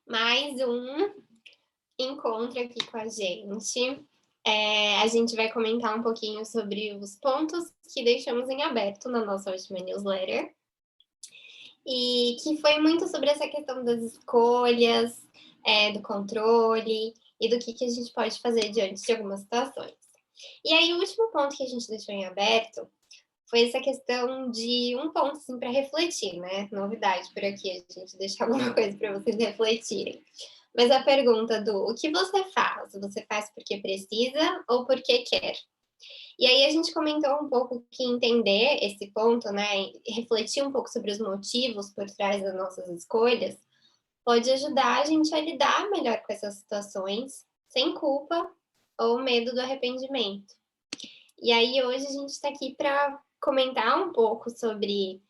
mais um encontro aqui com a gente. A gente vai comentar um pouquinho sobre os pontos que deixamos em aberto na nossa última newsletter, e que foi muito sobre essa questão das escolhas, do controle e do que a gente pode fazer diante de algumas situações. E aí, o último ponto que a gente deixou em aberto foi essa questão de um ponto assim, para refletir, né? Novidade por aqui, a gente deixa alguma coisa para vocês refletirem. Mas a pergunta do o que você faz? Você faz porque precisa ou porque quer? E aí a gente comentou um pouco que entender esse ponto, né, e refletir um pouco sobre os motivos por trás das nossas escolhas, pode ajudar a gente a lidar melhor com essas situações, sem culpa ou medo do arrependimento. E aí hoje a gente está aqui para comentar um pouco sobre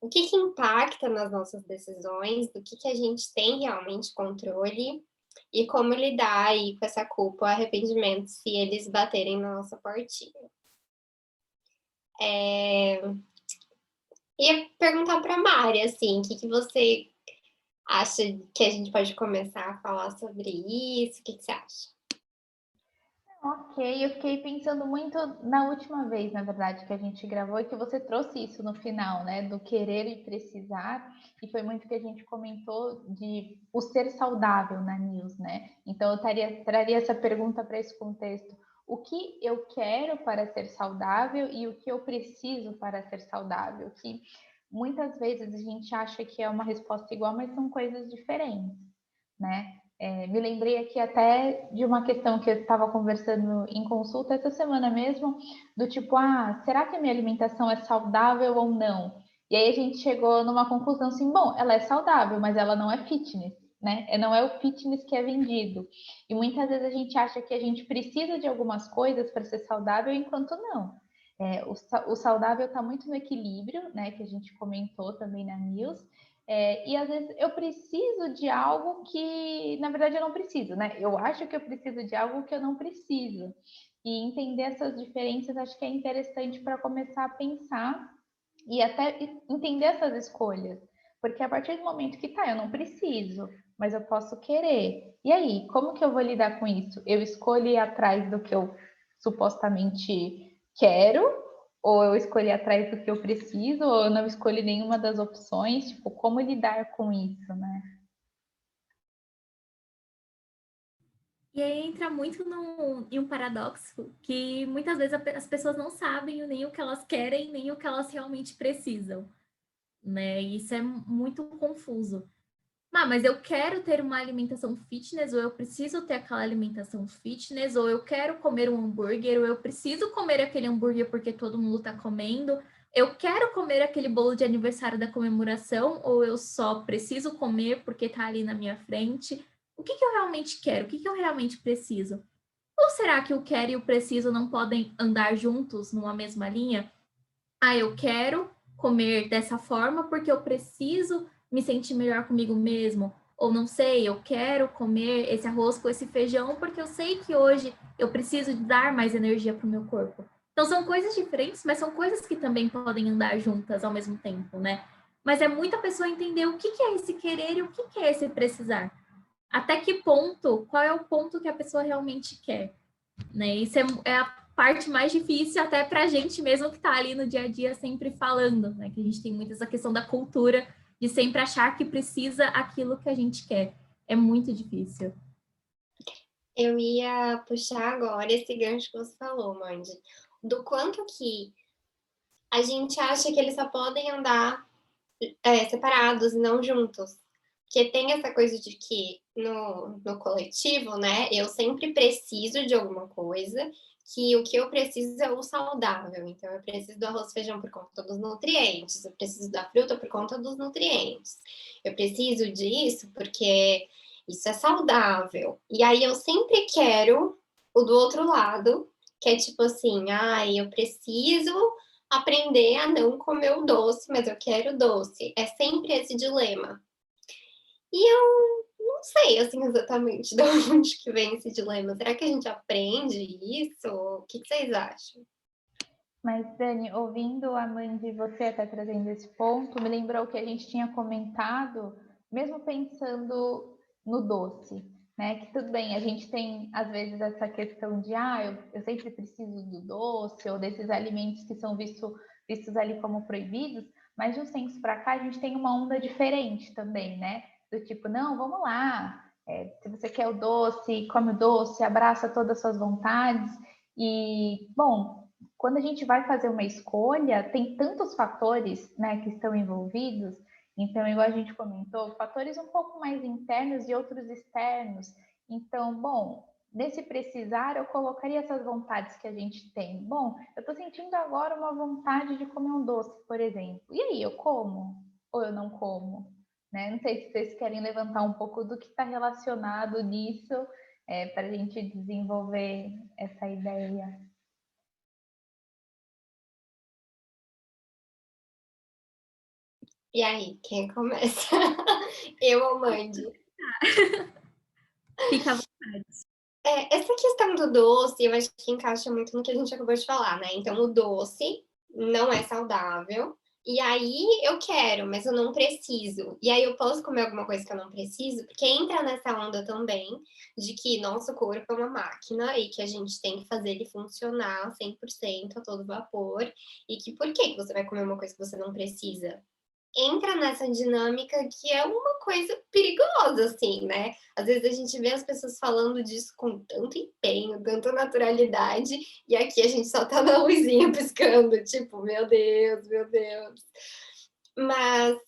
o que impacta nas nossas decisões, do que a gente tem realmente controle e como lidar aí com essa culpa ou arrependimento se eles baterem na nossa portinha. Ia perguntar para a Mari, assim, o que você acha que a gente pode começar a falar sobre isso? O que você acha? Ok, eu fiquei pensando muito na última vez, na verdade, que a gente gravou e que você trouxe isso no final, né, do querer e precisar, e foi muito que a gente comentou de o ser saudável na news, né? Então eu traria essa pergunta para esse contexto. O que eu quero para ser saudável e o que eu preciso para ser saudável? Que muitas vezes a gente acha que é uma resposta igual, mas são coisas diferentes, né? Me lembrei aqui até de uma questão que eu estava conversando em consulta essa semana mesmo, do tipo, será que a minha alimentação é saudável ou não? E aí a gente chegou numa conclusão assim, bom, ela é saudável, mas ela não é fitness, né? Não é o fitness que é vendido. E muitas vezes a gente acha que a gente precisa de algumas coisas para ser saudável, enquanto não. O saudável está muito no equilíbrio, né? Que a gente comentou também na news. E às vezes eu preciso de algo que, na verdade, eu não preciso, né? Eu acho que eu preciso de algo que eu não preciso. E entender essas diferenças acho que é interessante para começar a pensar e até entender essas escolhas. Porque a partir do momento que eu não preciso, mas eu posso querer. E aí, como que eu vou lidar com isso? Eu escolho ir atrás do que eu supostamente quero, ou eu escolhi atrás do que eu preciso, ou eu não escolhi nenhuma das opções, tipo, como lidar com isso, né? E aí entra muito em um paradoxo que muitas vezes as pessoas não sabem nem o que elas querem, nem o que elas realmente precisam, né? E isso é muito confuso. Mas eu quero ter uma alimentação fitness, ou eu preciso ter aquela alimentação fitness, ou eu quero comer um hambúrguer, ou eu preciso comer aquele hambúrguer porque todo mundo está comendo. Eu quero comer aquele bolo de aniversário da comemoração, ou eu só preciso comer porque está ali na minha frente. O que eu realmente quero? O que eu realmente preciso? Ou será que o quero e o preciso não podem andar juntos numa mesma linha? Eu quero comer dessa forma porque eu preciso me sentir melhor comigo mesmo. Ou não sei, eu quero comer esse arroz com esse feijão porque eu sei que hoje eu preciso dar mais energia para o meu corpo. Então são coisas diferentes, mas são coisas que também podem andar juntas ao mesmo tempo, né? Mas é muita pessoa entender o que é esse querer e o que é esse precisar. Até que ponto, qual é o ponto que a pessoa realmente quer, né? Isso é a parte mais difícil até para a gente mesmo que está ali no dia a dia sempre falando, né? Que a gente tem muito essa questão da cultura de sempre achar que precisa aquilo que a gente quer. É muito difícil. Eu ia puxar agora esse gancho que você falou, Mandy, do quanto que a gente acha que eles só podem andar separados e não juntos. Porque tem essa coisa de que no coletivo, né, eu sempre preciso de alguma coisa, que o que eu preciso é o saudável. Então, eu preciso do arroz e feijão por conta dos nutrientes, eu preciso da fruta por conta dos nutrientes, eu preciso disso porque isso é saudável. E aí eu sempre quero o do outro lado, que é tipo assim, eu preciso aprender a não comer o doce, mas eu quero doce. É sempre esse dilema. E eu não sei, assim, exatamente de onde que vem esse dilema. Será que a gente aprende isso? O que vocês acham? Mas, Dani, ouvindo a Mandy, você até trazendo esse ponto, me lembrou que a gente tinha comentado, mesmo pensando no doce, né? Que tudo bem, a gente tem às vezes essa questão de eu sempre preciso do doce ou desses alimentos que são vistos ali como proibidos, mas de uns tempos para cá a gente tem uma onda diferente também, né? Do tipo, não, vamos lá, se você quer o doce, come o doce, abraça todas as suas vontades. E, bom, quando a gente vai fazer uma escolha, tem tantos fatores, né, que estão envolvidos. Então, igual a gente comentou, fatores um pouco mais internos e outros externos. Então, bom, nesse precisar, eu colocaria essas vontades que a gente tem. Bom, eu estou sentindo agora uma vontade de comer um doce, por exemplo. E aí, eu como? Ou eu não como? Né? Não sei se vocês querem levantar um pouco do que está relacionado nisso, para a gente desenvolver essa ideia. E aí, quem começa? Eu ou Mandy? Fica à vontade. Essa questão do doce, eu acho que encaixa muito no que a gente acabou de falar, né? Então, o doce não é saudável. E aí eu quero, mas eu não preciso. E aí eu posso comer alguma coisa que eu não preciso, porque entra nessa onda também de que nosso corpo é uma máquina e que a gente tem que fazer ele funcionar 100% a todo vapor. E que por que você vai comer uma coisa que você não precisa? Entra nessa dinâmica que é uma coisa perigosa, assim, né? Às vezes a gente vê as pessoas falando disso com tanto empenho, tanta naturalidade, e aqui a gente só tá na luzinha piscando, tipo, meu Deus, meu Deus. Mas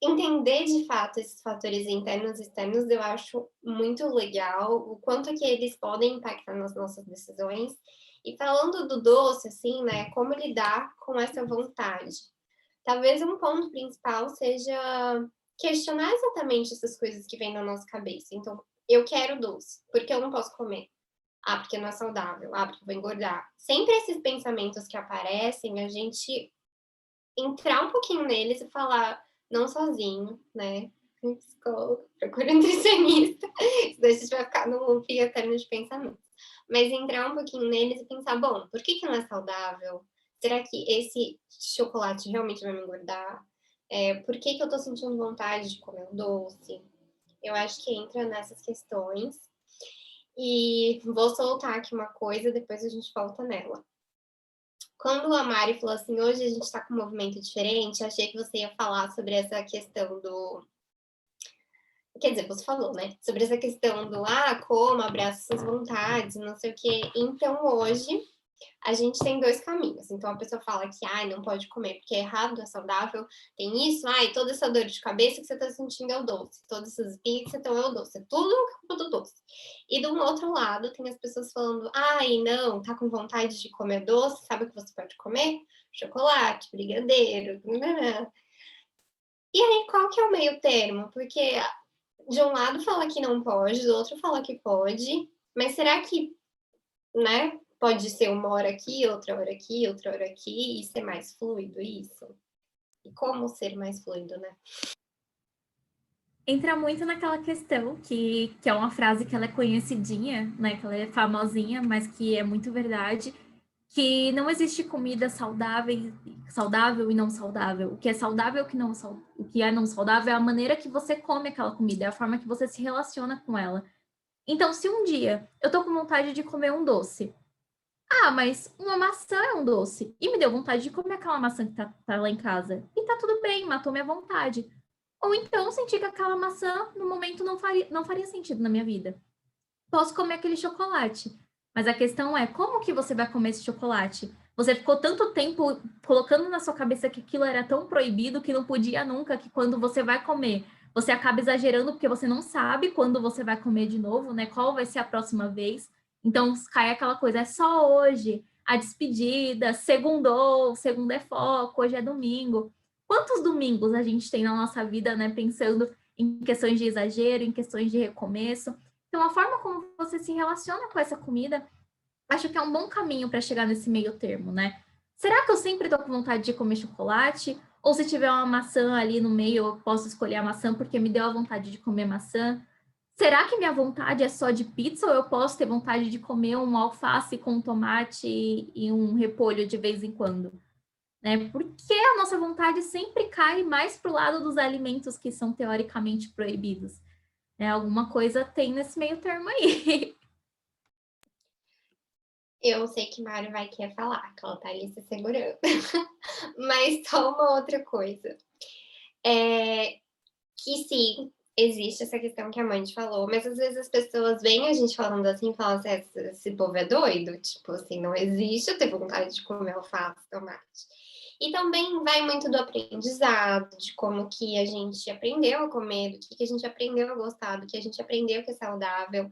entender de fato esses fatores internos e externos eu acho muito legal, o quanto que eles podem impactar nas nossas decisões. E falando do doce, assim, né? Como lidar com essa vontade? Talvez um ponto principal seja questionar exatamente essas coisas que vêm na nossa cabeça. Então, eu quero doce, por que eu não posso comer? Ah, porque não é saudável. Ah, porque eu vou engordar. Sempre esses pensamentos que aparecem, a gente entrar um pouquinho neles e falar, não sozinho, né? Psicólogo, procura um nutricionista, senão a gente vai ficar num loop eterno de pensamentos. Mas entrar um pouquinho neles e pensar, bom, por que não é saudável? Será que esse chocolate realmente vai me engordar? Por que eu tô sentindo vontade de comer um doce? Eu acho que entra nessas questões. E vou soltar aqui uma coisa, depois a gente volta nela. Quando a Mari falou assim, hoje a gente está com um movimento diferente, achei que você ia falar sobre essa questão do. Quer dizer, você falou, né? Sobre essa questão do como, abraça suas vontades, não sei o quê. Então, hoje, a gente tem dois caminhos. Então, a pessoa fala que, não pode comer porque é errado, não é saudável, tem isso, toda essa dor de cabeça que você tá sentindo é o doce, todas essas espinhas que você tem é o doce, é tudo culpa do doce. E do outro lado, tem as pessoas falando, não, tá com vontade de comer doce, sabe o que você pode comer? Chocolate, brigadeiro, e aí, qual que é o meio termo? Porque de um lado fala que não pode, do outro fala que pode, mas será que, né, pode ser uma hora aqui, outra hora aqui, outra hora aqui, e ser mais fluido isso? E como ser mais fluido, né? Entra muito naquela questão que é uma frase que ela é conhecidinha, né? Que ela é famosinha, mas que é muito verdade, que não existe comida saudável e não saudável. O que é saudável, o que é não saudável é a maneira que você come aquela comida, é a forma que você se relaciona com ela. Então, se um dia eu tô com vontade de comer um doce, mas uma maçã é um doce, e me deu vontade de comer aquela maçã que tá lá em casa, e tá tudo bem, matou minha vontade. Ou então senti que aquela maçã, no momento, não faria sentido na minha vida. Posso comer aquele chocolate. Mas a questão é, como que você vai comer esse chocolate? Você ficou tanto tempo colocando na sua cabeça que aquilo era tão proibido que não podia nunca, que quando você vai comer, você acaba exagerando porque você não sabe quando você vai comer de novo, né? Qual vai ser a próxima vez. Então cai aquela coisa, é só hoje, a despedida, segundou, segunda é foco, hoje é domingo. Quantos domingos a gente tem na nossa vida, né? Pensando em questões de exagero, em questões de recomeço. Então, a forma como você se relaciona com essa comida, acho que é um bom caminho para chegar nesse meio termo, né? Será que eu sempre estou com vontade de comer chocolate? Ou se tiver uma maçã ali no meio, eu posso escolher a maçã porque me deu a vontade de comer maçã? Será que minha vontade é só de pizza ou eu posso ter vontade de comer um alface com tomate e um repolho de vez em quando? Né? Porque a nossa vontade sempre cai mais para o lado dos alimentos que são teoricamente proibidos. Alguma coisa tem nesse meio termo aí. Eu sei que Mari vai querer falar, que ela tá ali se segurando. Mas só uma outra coisa. Que sim, existe essa questão que a mãe falou, mas às vezes as pessoas veem a gente falando assim e falam assim: esse povo é doido? Tipo assim, não existe eu ter vontade de comer alface, tomate. E também vai muito do aprendizado, de como que a gente aprendeu a comer, do que a gente aprendeu a gostar, do que a gente aprendeu que é saudável.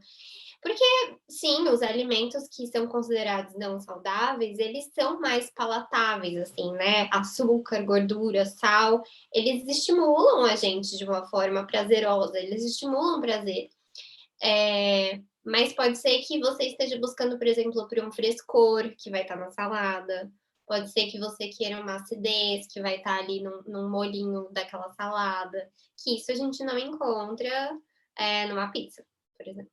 Porque, sim, os alimentos que são considerados não saudáveis, eles são mais palatáveis, assim, né? Açúcar, gordura, sal, eles estimulam a gente de uma forma prazerosa, eles estimulam o prazer. Mas pode ser que você esteja buscando, por exemplo, por um frescor, que vai estar na salada. Pode ser que você queira uma acidez, que vai estar ali num molhinho daquela salada. Que isso a gente não encontra numa pizza, por exemplo.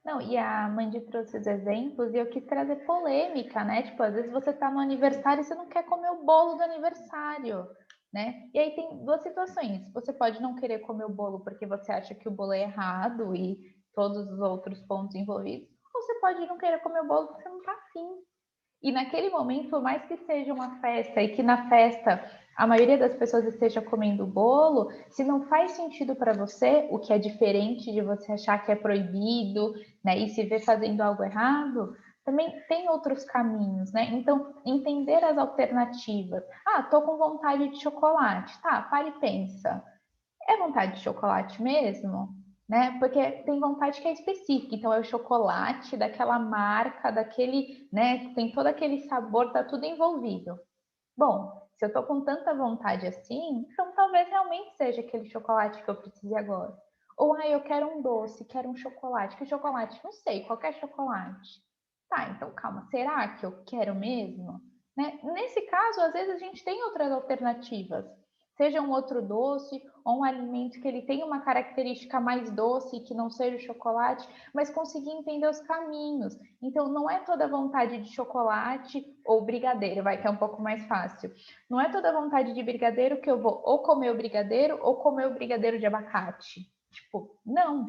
Não, e a Mandy trouxe os exemplos e eu quis trazer polêmica, né? Tipo, às vezes você tá no aniversário e você não quer comer o bolo do aniversário, né? E aí tem duas situações. Você pode não querer comer o bolo porque você acha que o bolo é errado e todos os outros pontos envolvidos, ou você pode não querer comer o bolo porque você não tá afim. E naquele momento, por mais que seja uma festa e que na festa a maioria das pessoas esteja comendo bolo, se não faz sentido para você, o que é diferente de você achar que é proibido, né, e se ver fazendo algo errado, também tem outros caminhos, né? Então, entender as alternativas. Ah, tô com vontade de chocolate. Tá, para e pensa. É vontade de chocolate mesmo? Né? Porque tem vontade que é específica, então é o chocolate daquela marca, daquele, né? Tem todo aquele sabor, tá tudo envolvido. Bom, se eu tô com tanta vontade assim, então talvez realmente seja aquele chocolate que eu precise agora. Ou eu quero um doce, quero um chocolate. Que chocolate? Não sei, qualquer chocolate. Tá, então calma, será que eu quero mesmo? Né? Nesse caso, às vezes a gente tem outras alternativas. Seja um outro doce ou um alimento que ele tenha uma característica mais doce, que não seja o chocolate, mas conseguir entender os caminhos. Então, não é toda vontade de chocolate ou brigadeiro, vai que é um pouco mais fácil. Não é toda vontade de brigadeiro que eu vou ou comer o brigadeiro ou comer o brigadeiro de abacate. Tipo, não,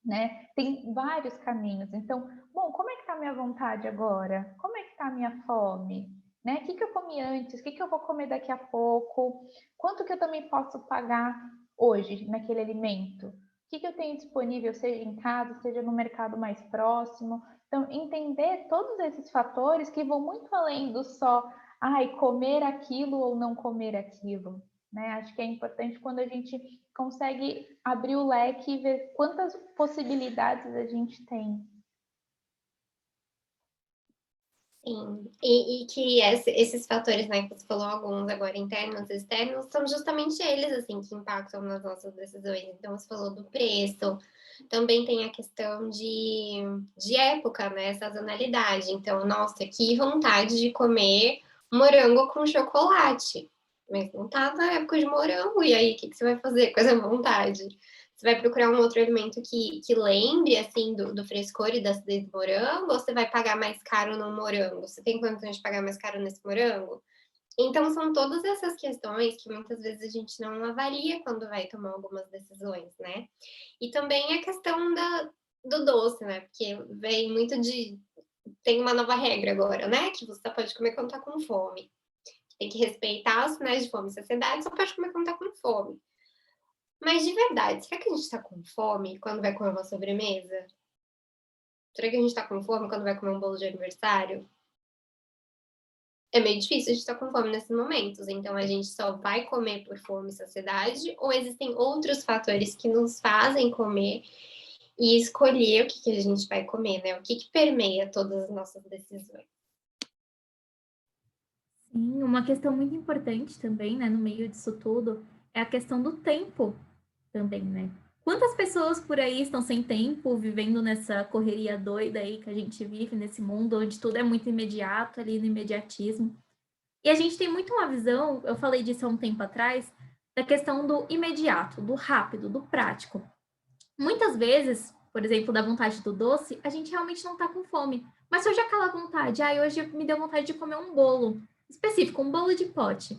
né? Tem vários caminhos. Então, bom, como é que tá a minha vontade agora? Como é que tá a minha fome? Né? O que eu comi antes? O que eu vou comer daqui a pouco? Quanto que eu também posso pagar hoje naquele alimento? O que eu tenho disponível, seja em casa, seja no mercado mais próximo? Então, entender todos esses fatores que vão muito além do só, comer aquilo ou não comer aquilo. Né? Acho que é importante quando a gente consegue abrir o leque e ver quantas possibilidades a gente tem. Sim, e que esses fatores, né, que você falou alguns agora, internos e externos, são justamente eles, assim, que impactam nas nossas decisões. Então, você falou do preço, também tem a questão de época, né, sazonalidade. Então, nossa, que vontade de comer morango com chocolate. Mas não tá na época de morango, e aí, o que você vai fazer com essa vontade? Você vai procurar um outro alimento que lembre, assim, do frescor e da acidez do morango, ou você vai pagar mais caro no morango? Você tem condições de pagar mais caro nesse morango? Então, são todas essas questões que muitas vezes a gente não avalia quando vai tomar algumas decisões, né? E também a questão do doce, né? Porque vem muito de. Tem uma nova regra agora, né? Que você só pode comer quando tá com fome. Tem que respeitar os sinais de fome e saciedade, só pode comer quando tá com fome. Mas de verdade, será que a gente tá com fome quando vai comer uma sobremesa? Será que a gente tá com fome quando vai comer um bolo de aniversário? É meio difícil a gente tá com fome nesses momentos, então a gente só vai comer por fome e saciedade, ou existem outros fatores que nos fazem comer e escolher o que a gente vai comer, né? O que permeia todas as nossas decisões. Sim, uma questão muito importante também, né, no meio disso tudo, é a questão do tempo também, né? Quantas pessoas por aí estão sem tempo, vivendo nessa correria doida aí que a gente vive, nesse mundo onde tudo é muito imediato, ali no imediatismo. E a gente tem muito uma visão, eu falei disso há um tempo atrás, da questão do imediato, do rápido, do prático. Muitas vezes, por exemplo, da vontade do doce, a gente realmente não tá com fome. Mas surge aquela vontade, hoje me deu vontade de comer um bolo específico, um bolo de pote.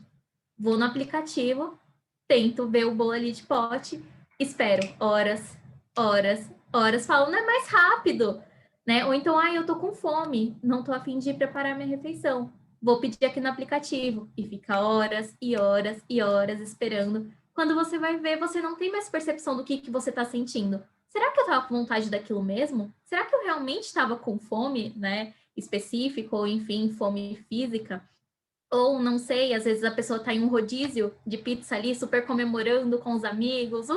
Vou no aplicativo, tento ver o bolo ali de pote espero horas, horas, horas, falo, não é mais rápido, né? Ou então, eu tô com fome, não tô a fim de preparar minha refeição, vou pedir aqui no aplicativo, e fica horas e horas e horas esperando. Quando você vai ver, você não tem mais percepção do que você tá sentindo. Será que eu tava com vontade daquilo mesmo? Será que eu realmente estava com fome, né? Específica, ou enfim, fome física? Ou não sei, às vezes a pessoa tá em um rodízio de pizza ali, super comemorando com os amigos,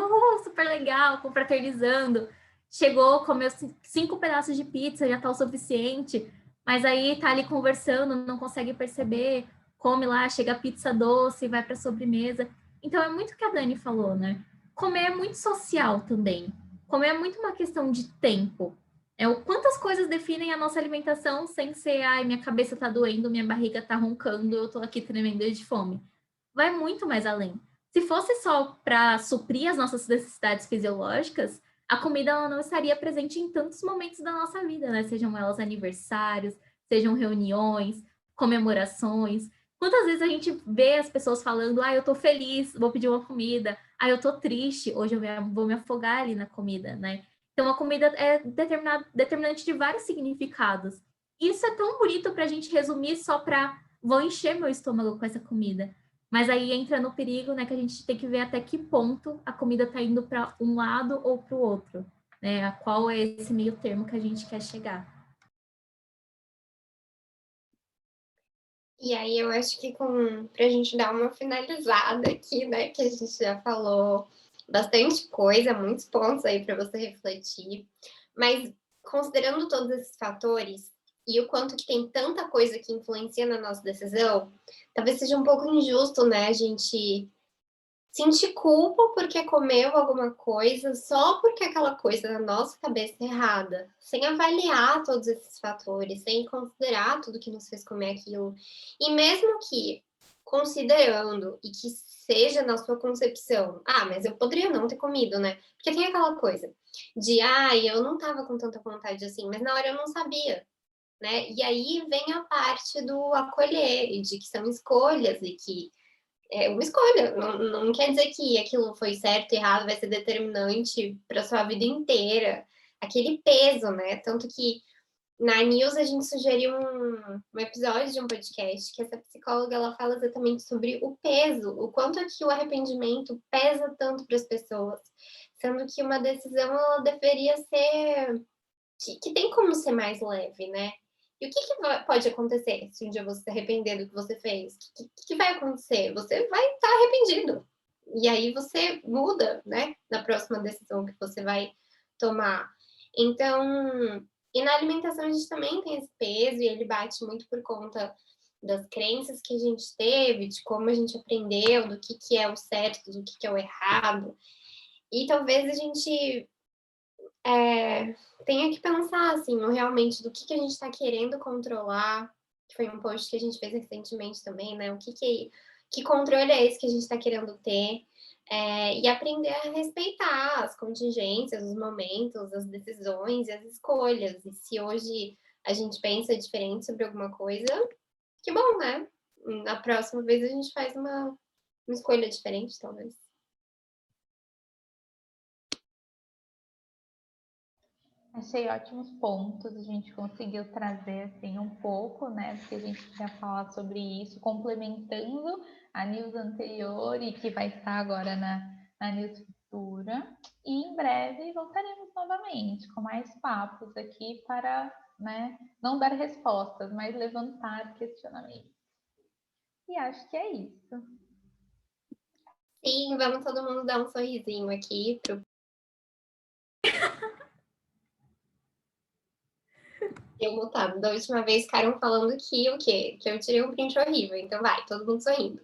super legal, confraternizando. Chegou, comeu 5 pedaços de pizza, já tá o suficiente, mas aí tá ali conversando, não consegue perceber, come lá, chega a pizza doce, vai pra sobremesa. Então é muito o que a Dani falou, né? Comer é muito social também. Comer é muito uma questão de tempo. É o quantas coisas definem a nossa alimentação sem ser, ai, minha cabeça tá doendo, minha barriga tá roncando, eu tô aqui tremendo de fome. Vai muito mais além. Se fosse só para suprir as nossas necessidades fisiológicas, a comida ela não estaria presente em tantos momentos da nossa vida, né? Sejam elas aniversários, sejam reuniões, comemorações. Quantas vezes a gente vê as pessoas falando, eu tô feliz, vou pedir uma comida, eu tô triste, hoje eu vou me afogar ali na comida, né? Então, a comida é determinante de vários significados. Isso é tão bonito para a gente resumir só para vou encher meu estômago com essa comida. Mas aí entra no perigo, né, que a gente tem que ver até que ponto a comida está indo para um lado ou para o outro, né? A qual é esse meio termo que a gente quer chegar. E aí eu acho que pra gente dar uma finalizada aqui, né, que a gente já falou bastante coisa, muitos pontos aí para você refletir, mas considerando todos esses fatores e o quanto que tem tanta coisa que influencia na nossa decisão, talvez seja um pouco injusto, né, a gente sentir culpa porque comeu alguma coisa só porque aquela coisa na nossa cabeça é errada, sem avaliar todos esses fatores, sem considerar tudo que nos fez comer aquilo. E mesmo que considerando e que seja na sua concepção, mas eu poderia não ter comido, né? Porque tem aquela coisa de, eu não tava com tanta vontade assim, mas na hora eu não sabia, né? E aí vem a parte do acolher, de que são escolhas e que é uma escolha, não quer dizer que aquilo foi certo, errado, vai ser determinante para sua vida inteira. Aquele peso, né? Tanto que na News a gente sugeriu um episódio de um podcast que essa psicóloga ela fala exatamente sobre o peso, o quanto é que o arrependimento pesa tanto para as pessoas, sendo que uma decisão ela deveria ser que tem como ser mais leve, né? E o que pode acontecer se um dia você se arrepender do que você fez? O que vai acontecer? Você vai estar arrependido. E aí você muda, né? Na próxima decisão que você vai tomar. Então, e na alimentação a gente também tem esse peso e ele bate muito por conta das crenças que a gente teve, de como a gente aprendeu, do que é o certo, do que é o errado. E talvez a gente tenha que pensar, assim, realmente do que a gente está querendo controlar, que foi um post que a gente fez recentemente também, né? Que controle é esse que a gente está querendo ter? E aprender a respeitar as contingências, os momentos, as decisões e as escolhas. E se hoje a gente pensa diferente sobre alguma coisa, que bom, né? Na próxima vez a gente faz uma escolha diferente, talvez. Achei ótimos pontos, a gente conseguiu trazer assim um pouco, né, porque a gente tinha falado sobre isso, complementando a news anterior e que vai estar agora na news futura. E em breve voltaremos novamente com mais papos aqui para, né, não dar respostas, mas levantar questionamentos. E acho que é isso. Sim, vamos todo mundo dar um sorrisinho aqui pro eu mutado. Da última vez ficaram falando que o quê? Que eu tirei um print horrível. Então vai, todo mundo sorrindo.